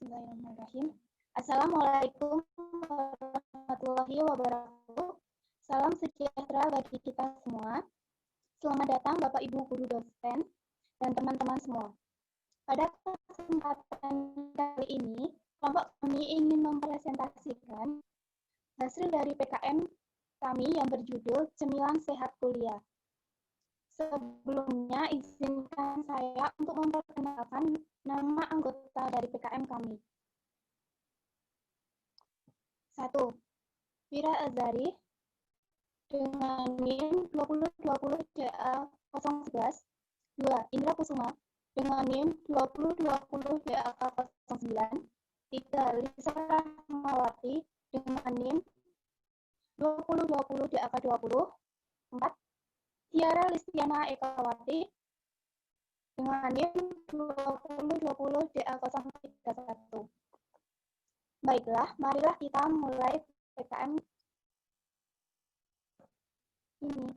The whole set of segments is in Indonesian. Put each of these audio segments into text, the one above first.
Bismillahirrahmanirrahim. Assalamualaikum warahmatullahi wabarakatuh. Salam sejahtera bagi kita semua. Selamat datang Bapak Ibu Guru Dosen dan teman-teman semua. Pada kesempatan kali ini, kelompok kami ingin mempresentasikan hasil dari PKM kami yang berjudul Cemilan Sehat Kuliah. Sebelumnya, izinkan saya untuk memperkenalkan nama anggota dari PKM kami. 1. Wira Azari dengan NIM 2020-DA011. 2. Indra Kusuma dengan NIM 2020-DA09. 3. Lisa Rahmawati dengan NIM 2020-DA20. 4. Tiara Listiana Ekawati dengan NIM 2020-DA031. Baiklah, marilah kita mulai PKM ini.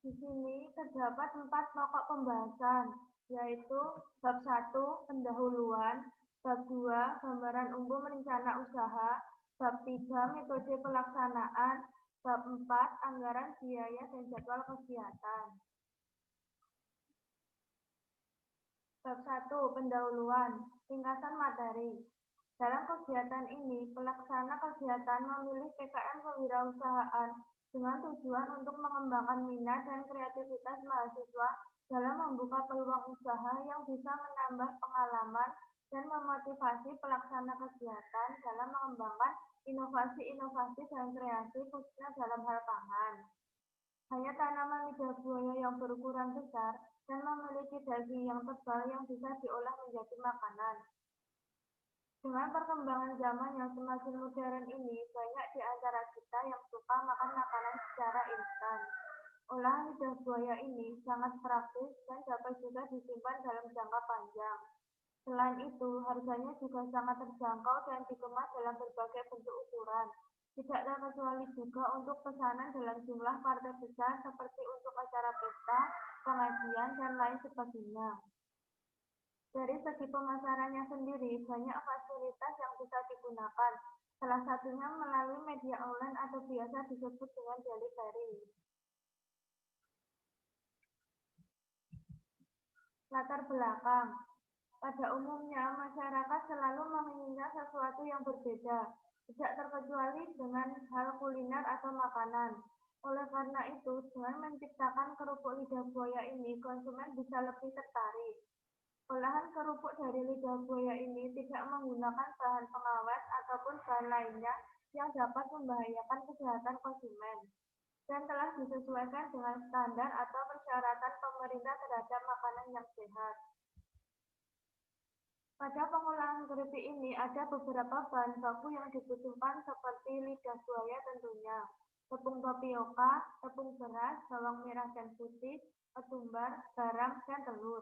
Di sini terdapat 4 pokok pembahasan, yaitu bab 1, pendahuluan, bab 2, gambaran umum rencana usaha, bab 3, metode pelaksanaan, bab 4, anggaran biaya dan jadwal kegiatan. Bab 1, pendahuluan, ringkasan materi. Dalam kegiatan ini, pelaksana kegiatan memilih PKM kewirausahaan dengan tujuan untuk mengembangkan minat dan kreativitas mahasiswa dalam membuka peluang usaha yang bisa menambah pengalaman dan memotivasi pelaksana kegiatan dalam mengembangkan inovasi-inovasi dan kreasi khususnya dalam hal pangan. Hanya tanaman lidah buaya yang berukuran besar dan memiliki daging yang tebal yang bisa diolah menjadi makanan. Dengan perkembangan zaman yang semakin modern ini, banyak di antara kita yang suka makan makanan secara instan. Olahan lidah buaya ini sangat praktis dan dapat juga disimpan dalam jangka panjang. Selain itu, harganya juga sangat terjangkau dan dikemas dalam berbagai bentuk ukuran. Tidak terkecuali juga untuk pesanan dalam jumlah partai besar seperti untuk acara pesta, pengajian, dan lain sebagainya. Dari segi pemasarannya sendiri, banyak fasilitas yang bisa digunakan. Salah satunya melalui media online atau biasa disebut dengan delivery. Latar belakang. Pada umumnya, masyarakat selalu menginginkan sesuatu yang berbeda, tidak terkecuali dengan hal kuliner atau makanan. Oleh karena itu, dengan menciptakan kerupuk lidah buaya ini, konsumen bisa lebih tertarik. Olahan kerupuk dari lidah buaya ini tidak menggunakan bahan pengawet ataupun bahan lainnya yang dapat membahayakan kesehatan konsumen, dan telah disesuaikan dengan standar atau persyaratan pemerintah terhadap makanan yang sehat. Pada pengolahan keripik ini ada beberapa bahan baku yang dibutuhkan seperti lidah buaya tentunya, tepung tapioka, tepung beras, bawang merah dan putih, ketumbar, garam, dan telur.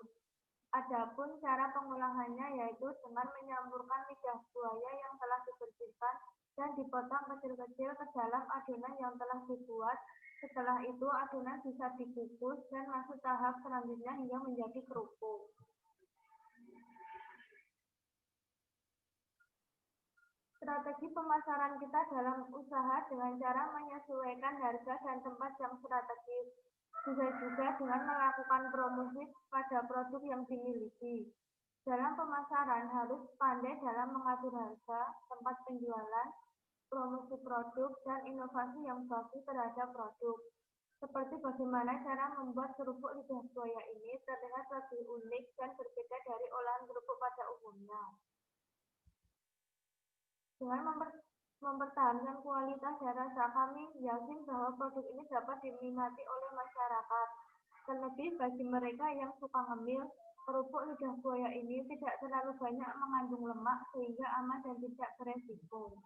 Adapun cara pengolahannya yaitu dengan menyampurkan lidah buaya yang telah dibersihkan dan dipotong kecil-kecil ke dalam adonan yang telah dibuat. Setelah itu adonan bisa dikukus dan masuk tahap selanjutnya hingga menjadi kerupuk. Strategi pemasaran kita dalam usaha dengan cara menyesuaikan harga dan tempat yang strategis. Bisa juga dengan melakukan promosi pada produk yang dimiliki. Dalam pemasaran harus pandai dalam mengatur harga, tempat penjualan, promosi produk, dan inovasi yang bagus terhadap produk. Seperti bagaimana cara membuat kerupuk lidah buaya ini terlihat lebih unik dan berbeda dari olahan kerupuk pada umumnya. Dengan mempertahankan kualitas dan rasa, kami yakin bahwa produk ini dapat diminati oleh masyarakat. Terlebih bagi mereka yang suka ngemil, kerupuk lidah buaya ini tidak terlalu banyak mengandung lemak sehingga aman dan tidak beresiko.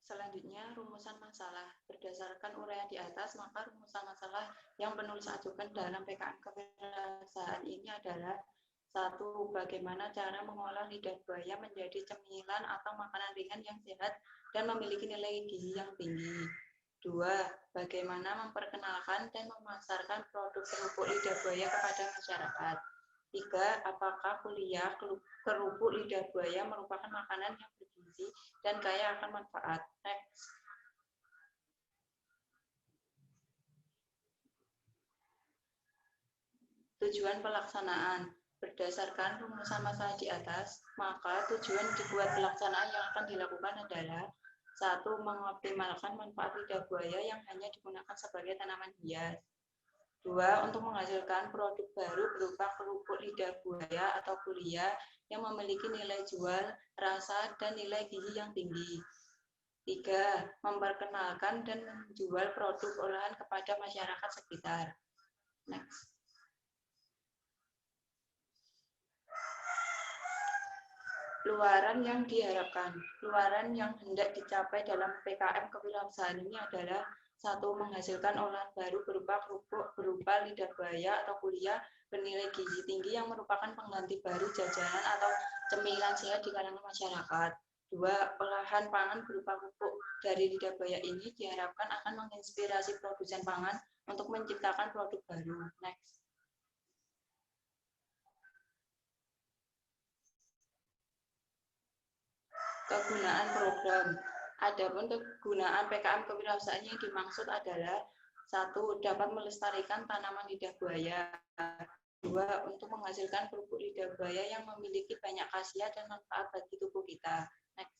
Selanjutnya, rumusan masalah. Berdasarkan uraian di atas, maka rumusan masalah yang penulis ajukan dalam PKM kewirausahaan ini adalah: 1. Bagaimana cara mengolah lidah buaya menjadi cemilan atau makanan ringan yang sehat dan memiliki nilai gizi yang tinggi. 2. Bagaimana memperkenalkan dan memasarkan produk kerupuk lidah buaya kepada masyarakat. 3. Apakah kuliah kerupuk lidah buaya merupakan makanan yang bergizi dan kaya akan manfaat? Next. Tujuan pelaksanaan. Berdasarkan rumusan masalah di atas, maka tujuan dibuat pelaksanaan yang akan dilakukan adalah 1. Mengoptimalkan manfaat lidah buaya yang hanya digunakan sebagai tanaman hias. 2. Untuk menghasilkan produk baru berupa kerupuk lidah buaya atau kuliah yang memiliki nilai jual, rasa, dan nilai gizi yang tinggi. 3. Memperkenalkan dan menjual produk olahan kepada masyarakat sekitar. Next. Luaran yang diharapkan. Luaran yang hendak dicapai dalam PKM kewirausahaan ini adalah 1. Menghasilkan olahan baru berupa kerupuk berupa lidah buaya atau kuliah bernilai gizi tinggi yang merupakan pengganti baru jajanan atau cemilan sehat di kalangan masyarakat. 2. Olahan pangan berupa kerupuk dari lidah buaya ini diharapkan akan menginspirasi produsen pangan untuk menciptakan produk baru. Next. Kegunaan program. Adapun kegunaan PKM kewirausahaan yang dimaksud adalah 1. Dapat melestarikan tanaman lidah buaya. 2. Untuk menghasilkan kerupuk lidah buaya yang memiliki banyak khasiat dan manfaat bagi tubuh kita. Next.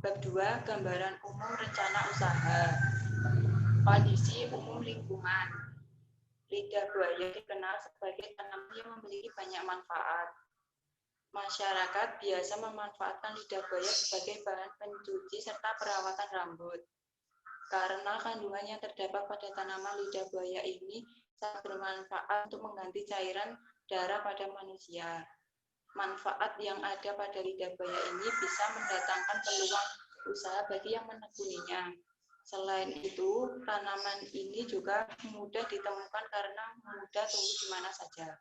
Bab 2. Gambaran umum rencana usaha. Kondisi umum lingkungan. Lidah buaya dikenal sebagai tanaman yang memiliki banyak manfaat. Masyarakat biasa memanfaatkan lidah buaya sebagai bahan pencuci serta perawatan rambut. Karena kandungan yang terdapat pada tanaman lidah buaya ini sangat bermanfaat untuk mengganti cairan darah pada manusia. Manfaat yang ada pada lidah buaya ini bisa mendatangkan peluang usaha bagi yang menekuninya. Selain itu, tanaman ini juga mudah ditemukan karena mudah tumbuh di mana saja.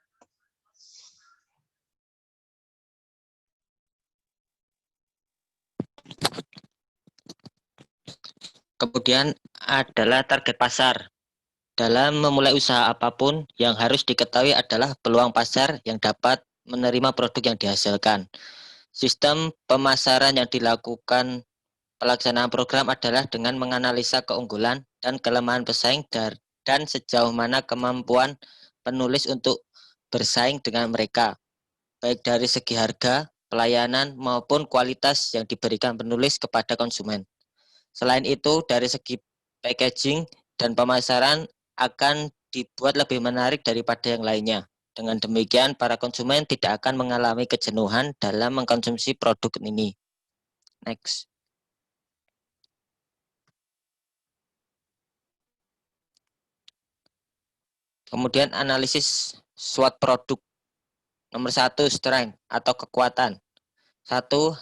Kemudian adalah target pasar. Dalam memulai usaha apapun, yang harus diketahui adalah peluang pasar yang dapat menerima produk yang dihasilkan. Sistem pemasaran yang dilakukan pelaksanaan program adalah dengan menganalisa keunggulan dan kelemahan pesaing dan sejauh mana kemampuan penulis untuk bersaing dengan mereka, baik dari segi harga, pelayanan, maupun kualitas yang diberikan penulis kepada konsumen. Selain itu, dari segi packaging dan pemasaran akan dibuat lebih menarik daripada yang lainnya. Dengan demikian, para konsumen tidak akan mengalami kejenuhan dalam mengkonsumsi produk ini. Next. Kemudian analisis SWOT produk. Nomor 1, strength atau kekuatan. 1.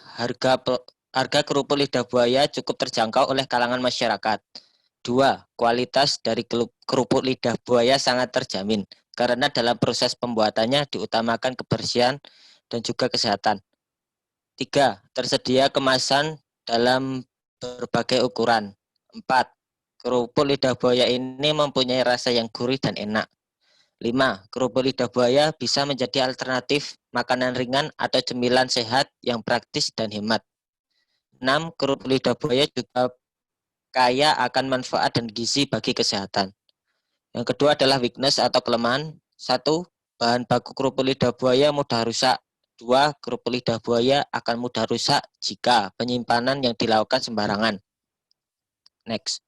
Harga kerupuk lidah buaya cukup terjangkau oleh kalangan masyarakat. 2. Kualitas dari kerupuk lidah buaya sangat terjamin karena dalam proses pembuatannya diutamakan kebersihan dan juga kesehatan. 3. Tersedia kemasan dalam berbagai ukuran. 4. Kerupuk lidah buaya ini mempunyai rasa yang gurih dan enak. 5. Kerupuk lidah buaya bisa menjadi alternatif makanan ringan atau cemilan sehat yang praktis dan hemat. 6. Kerupuk lidah buaya juga kaya akan manfaat dan gizi bagi kesehatan. Yang kedua adalah weakness atau kelemahan. 1. Bahan baku kerupuk lidah buaya mudah rusak. 2. Kerupuk lidah buaya akan mudah rusak jika penyimpanan yang dilakukan sembarangan. Next.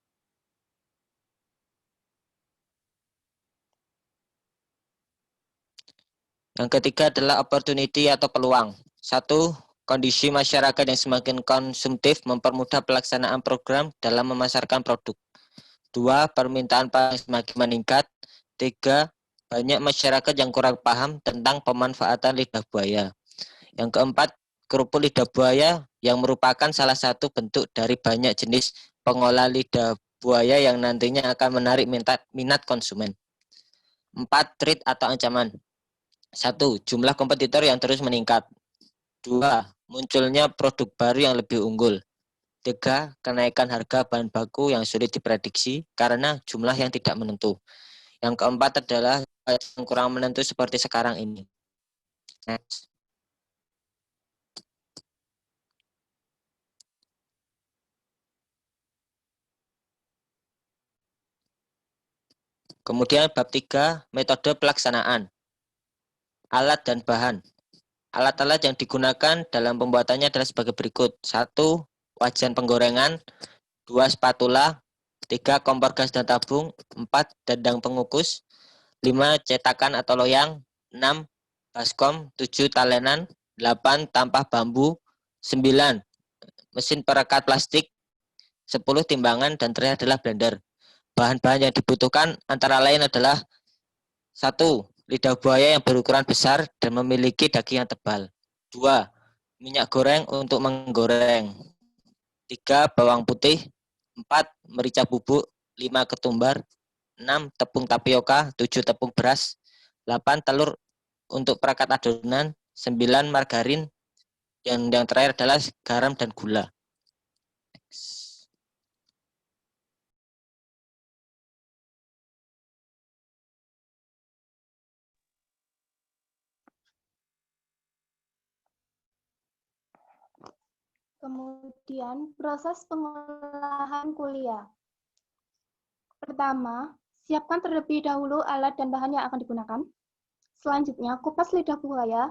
Yang ketiga adalah opportunity atau peluang. 1. Kondisi masyarakat yang semakin konsumtif mempermudah pelaksanaan program dalam memasarkan produk. 2. Permintaan pangan semakin meningkat. 3. Banyak masyarakat yang kurang paham tentang pemanfaatan lidah buaya. Yang keempat, kerupuk lidah buaya yang merupakan salah satu bentuk dari banyak jenis pengolah lidah buaya yang nantinya akan menarik minat konsumen. 4. Threat atau ancaman. 1. Jumlah kompetitor yang terus meningkat. 2. Munculnya produk baru yang lebih unggul. 3. Kenaikan harga bahan baku yang sulit diprediksi karena jumlah yang tidak menentu. Yang keempat adalah yang kurang menentu seperti sekarang ini. Next. Kemudian bab 3, metode pelaksanaan. Alat dan bahan. Alat-alat yang digunakan dalam pembuatannya adalah sebagai berikut. 1. Wajan penggorengan. 2. Spatula. 3. Kompor gas dan tabung. 4. Dandang pengukus. 5. Cetakan atau loyang. 6. Baskom. 7. Talenan. 8. Tampah bambu. 9. Mesin perekat plastik. 10. Timbangan. Dan terakhir adalah blender. Bahan-bahan yang dibutuhkan antara lain adalah 1. Lidah buaya yang berukuran besar dan memiliki daging yang tebal. 2. Minyak goreng untuk menggoreng. 3. Bawang putih. 4. Merica bubuk. 5. Ketumbar. 6. Tepung tapioka. 7. Tepung beras. 8. Telur untuk perekat adonan. 9. Margarin. Yang terakhir adalah garam dan gula. Kemudian, proses pengolahan kuliah. Pertama, siapkan terlebih dahulu alat dan bahan yang akan digunakan. Selanjutnya, kupas lidah buaya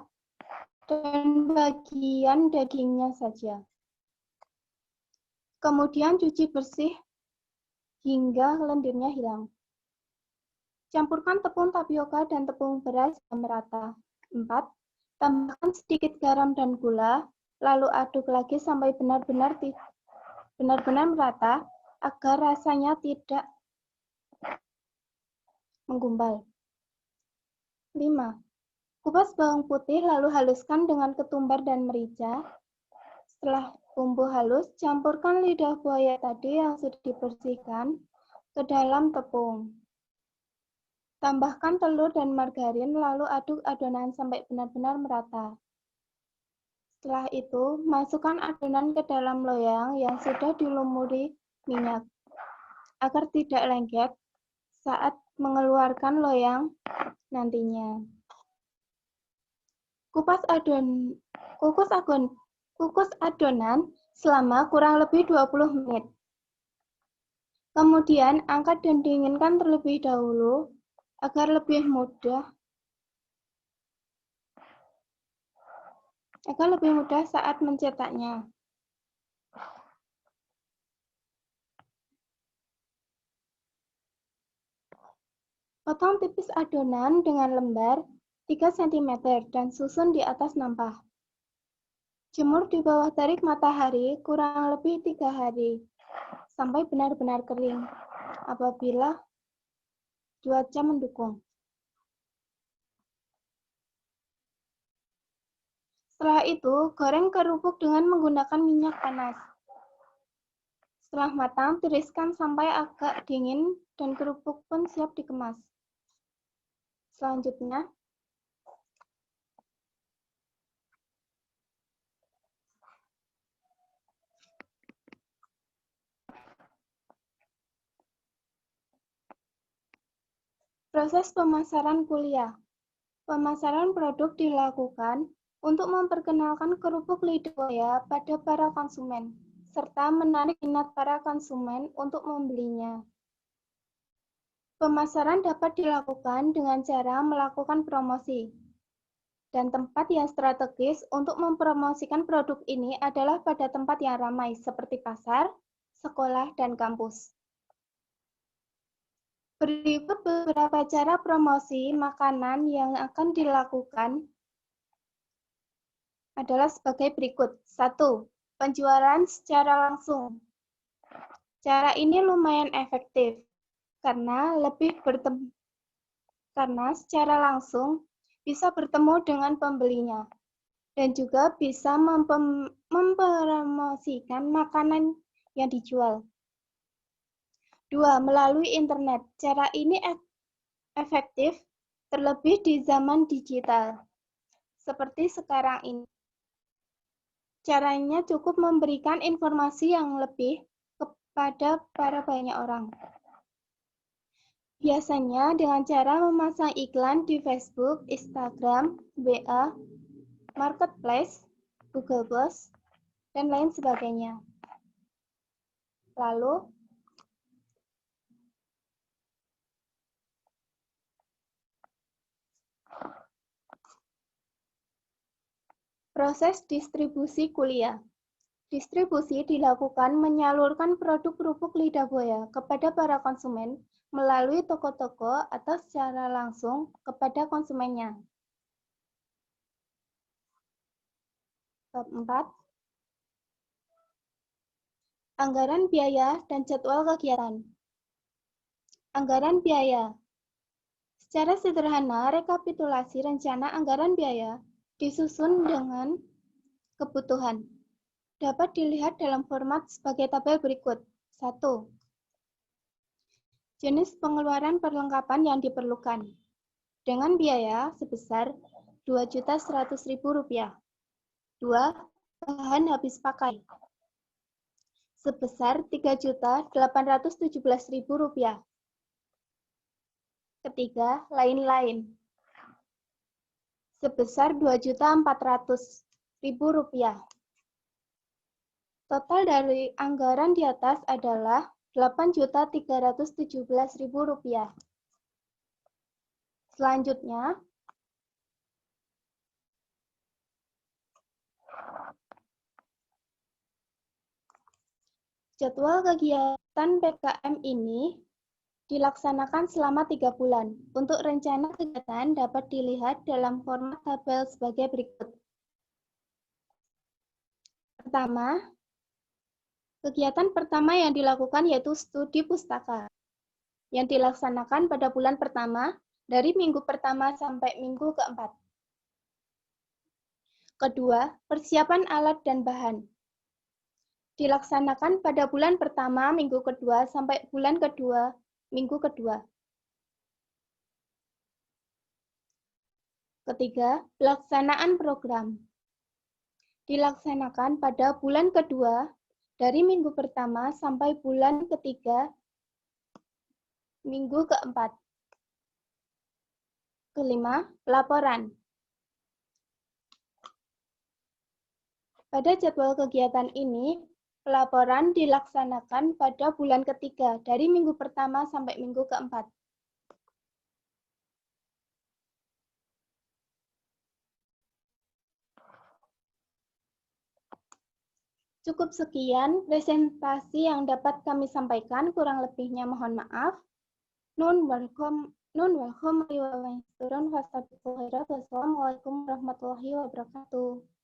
dan bagian dagingnya saja. Kemudian, cuci bersih hingga lendirnya hilang. Campurkan tepung tapioka dan tepung beras merata. 4. Tambahkan sedikit garam dan gula, lalu aduk lagi sampai benar-benar merata agar rasanya tidak menggumpal. 5. Kupas bawang putih lalu haluskan dengan ketumbar dan merica. Setelah bumbu halus, campurkan lidah buaya tadi yang sudah dibersihkan ke dalam tepung. Tambahkan telur dan margarin lalu aduk adonan sampai benar-benar merata. Setelah itu, masukkan adonan ke dalam loyang yang sudah dilumuri minyak, agar tidak lengket saat mengeluarkan loyang nantinya. Kukus adonan selama kurang lebih 20 menit. Kemudian, angkat dan dinginkan terlebih dahulu agar lebih mudah saat mencetaknya. Potong tipis adonan dengan lembar 3 cm dan susun di atas nampah. Jemur di bawah terik matahari kurang lebih 3 hari sampai benar-benar kering. Apabila cuaca mendukung. Setelah itu, goreng kerupuk dengan menggunakan minyak panas. Setelah matang, tiriskan sampai agak dingin dan kerupuk pun siap dikemas. Selanjutnya, proses pemasaran kuliah. Pemasaran produk dilakukan untuk memperkenalkan kerupuk lidah buaya pada para konsumen, serta menarik minat para konsumen untuk membelinya. Pemasaran dapat dilakukan dengan cara melakukan promosi. Dan tempat yang strategis untuk mempromosikan produk ini adalah pada tempat yang ramai, seperti pasar, sekolah, dan kampus. Berikut beberapa cara promosi makanan yang akan dilakukan adalah sebagai berikut. 1. Penjualan secara langsung. Cara ini lumayan efektif karena secara langsung bisa bertemu dengan pembelinya dan juga bisa mempromosikan makanan yang dijual. 2. Melalui internet. Cara ini efektif terlebih di zaman digital, seperti sekarang ini. Caranya cukup memberikan informasi yang lebih kepada para banyak orang. Biasanya dengan cara memasang iklan di Facebook, Instagram, WA, Marketplace, Google Plus, dan lain sebagainya. Lalu, proses distribusi kuliah. Distribusi dilakukan menyalurkan produk kerupuk lidah buaya kepada para konsumen melalui toko-toko atau secara langsung kepada konsumennya. Bab 4. Anggaran biaya dan jadwal kegiatan. Anggaran biaya. Secara sederhana, rekapitulasi rencana anggaran biaya disusun dengan kebutuhan. Dapat dilihat dalam format sebagai tabel berikut. 1. Jenis pengeluaran perlengkapan yang diperlukan. Dengan biaya sebesar Rp2.100.000. 2. Bahan habis pakai. Sebesar Rp3.817.000. Ketiga, lain-lain. Sebesar Rp2.400.000. Total dari anggaran di atas adalah Rp8.317.000. Selanjutnya, jadwal kegiatan PKM ini dilaksanakan selama 3 bulan. Untuk rencana kegiatan dapat dilihat dalam format tabel sebagai berikut. Kegiatan pertama yang dilakukan yaitu studi pustaka, yang dilaksanakan pada bulan pertama dari minggu pertama sampai minggu keempat. Kedua, persiapan alat dan bahan. Dilaksanakan pada bulan pertama, minggu kedua, sampai bulan kedua, minggu kedua. Ketiga, pelaksanaan program. Dilaksanakan pada bulan kedua, dari minggu pertama sampai bulan ketiga, minggu keempat. Kelima, laporan. Pada jadwal kegiatan ini, pelaporan dilaksanakan pada bulan ketiga, dari minggu pertama sampai minggu keempat. Cukup sekian presentasi yang dapat kami sampaikan, kurang lebihnya mohon maaf. Nun welcome Wassalamualaikum warahmatullahi wabarakatuh.